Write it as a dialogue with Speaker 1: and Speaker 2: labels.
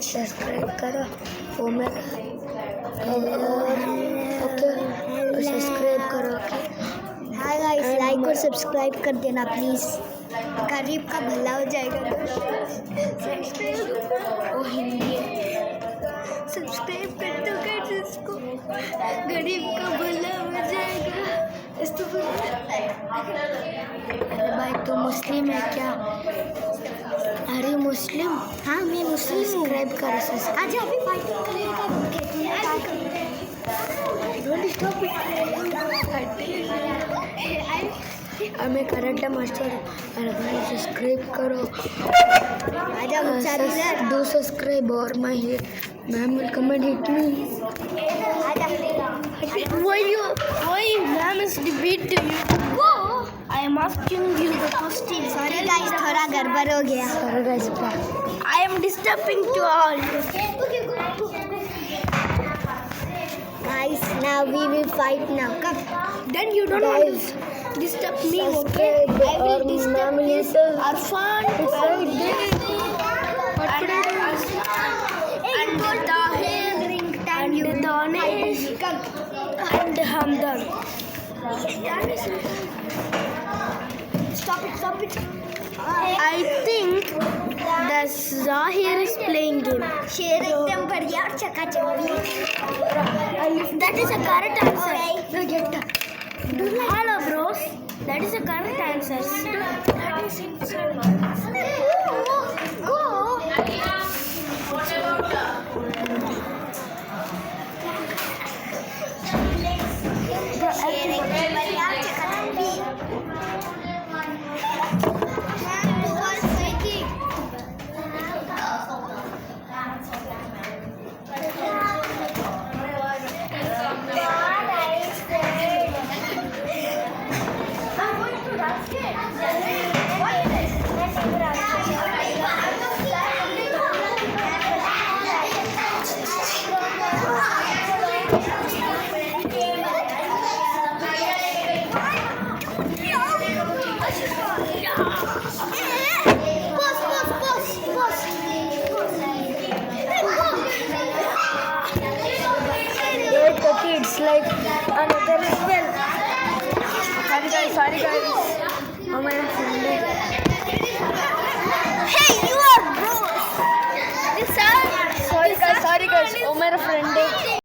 Speaker 1: Subscribe करो वो मेरा ओके सब्सक्राइब करो।
Speaker 2: हाँ गाइस, लाइक और सब्सक्राइब कर देना प्लीज़, गरीब का भला हो जाएगा।
Speaker 1: वो हिंदी है।
Speaker 2: सब्सक्राइब कर दो गाइस इसको, गरीब का भला हो जाएगा।
Speaker 1: अरे भाई तू मुस्लिम है क्या? अरे मुस्लिम?
Speaker 2: हाँ मैं मुस्लिम हूँ।
Speaker 1: सब्सक्राइब कर
Speaker 2: आज अभी फाइटिंग करने का
Speaker 1: मैं कराटे मास्टर। अरे भाई सब्सक्राइब करो। डू सब्सक्राइब और my ma'am will come and hit me.
Speaker 2: Why ma'am is beat you? I am asking you the question. Sorry guys, थोड़ा गड़बड़ हो गया।
Speaker 1: Sorry guys,
Speaker 2: I am disturbing to all. Guys, now we will fight now. Come. Then you don't want to disturb me, okay? I will disturb this Arfan and Tahir and Danish and Hamdan. Stop it. I think the Zahir is playing game. Share एकदम बढ़िया और चकाचक। That is a correct answer. Hello bros. That is a correct answer. That is Go.
Speaker 1: it's like another level. Sorry guys. Oh my friend.
Speaker 2: Hey, you are bros.
Speaker 1: Sorry guys. Oh my friend.